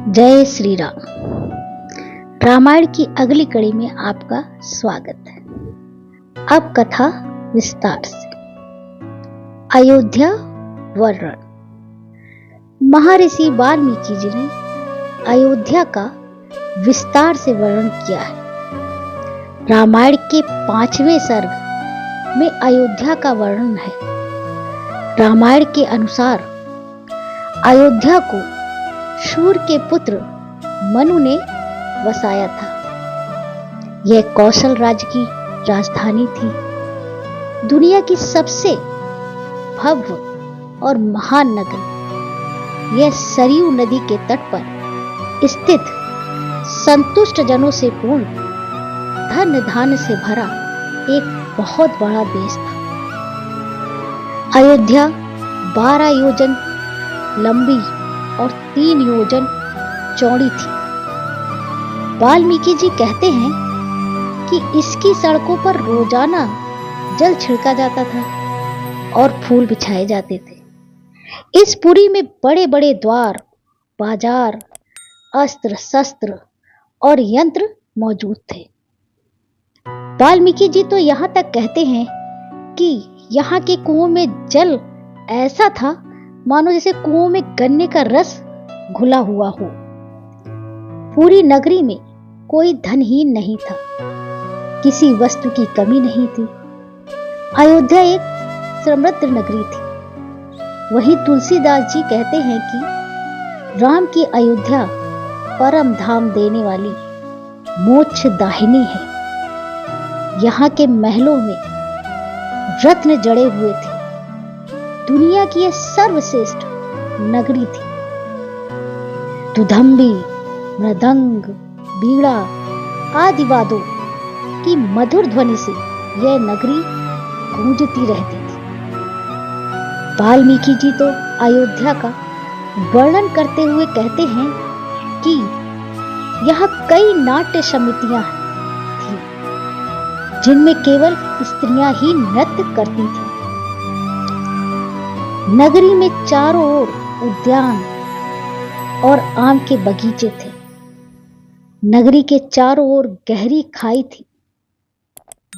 जय श्री राम। रामायण की अगली कड़ी में आपका स्वागत है। अब कथा विस्तार से। अयोध्या वर्णन। महर्षि वाल्मीकि जी ने अयोध्या का विस्तार से वर्णन किया है। रामायण के 5वें सर्ग में अयोध्या का वर्णन है। रामायण के अनुसार अयोध्या को शूर के पुत्र मनु ने वसाया था। यह कौशल राज्य की राजधानी थी। दुनिया की सबसे भव्य और महान नगरी। यह सरयू नदी के तट पर स्थित संतुष्ट जनों से पूर्ण, धन धान्य से भरा एक बहुत बड़ा देश था। अयोध्या 12 योजन लंबी और 3 योजन चौड़ी थी। वाल्मीकि जी कहते हैं कि इसकी सड़कों पर रोजाना जल छिड़का जाता था और फूल बिछाए जाते थे। इस पुरी में बड़े बड़े द्वार, बाजार, अस्त्र शस्त्र और यंत्र मौजूद थे। वाल्मीकि जी तो यहां तक कहते हैं कि यहाँ के कुओं में जल ऐसा था मानो जैसे कुओं में गन्ने का रस घुला हुआ हो। पूरी नगरी में कोई धनहीन नहीं था, किसी वस्तु की कमी नहीं थी। अयोध्या एक समृद्ध नगरी थी। वहीं तुलसीदास जी कहते हैं कि राम की अयोध्या परम धाम देने वाली मोक्ष दाहिनी है। यहाँ के महलों में रत्न जड़े हुए थे। दुनिया की यह सर्वश्रेष्ठ नगरी थी। दुधंबी, मृदंग, बीड़ा आदि वाद्यों की मधुर ध्वनि से यह नगरी गूंजती रहती थी। वाल्मीकि जी तो अयोध्या का वर्णन करते हुए कहते हैं कि यहाँ कई नाट्य समितियां थीं, जिनमें केवल स्त्रियां ही नृत्य करती थीं। नगरी में चारों ओर उद्यान और आम के बगीचे थे। नगरी के चारों ओर गहरी खाई थी,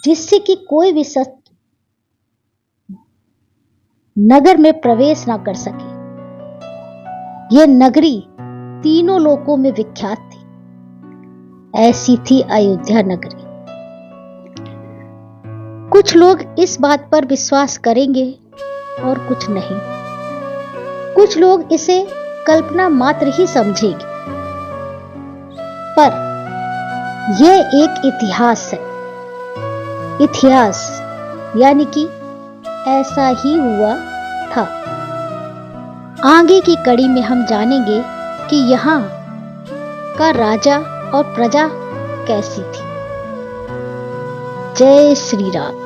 जिससे कि कोई भी शत्रु नगर में प्रवेश ना कर सके। यह नगरी तीनों लोकों में विख्यात थी। ऐसी थी अयोध्या नगरी। कुछ लोग इस बात पर विश्वास करेंगे और कुछ नहीं। कुछ लोग इसे कल्पना मात्र ही समझेंगे, पर यह एक इतिहास है। इतिहास यानी कि ऐसा ही हुआ था। आगे की कड़ी में हम जानेंगे कि यहाँ का राजा और प्रजा कैसी थी। जय श्री राम।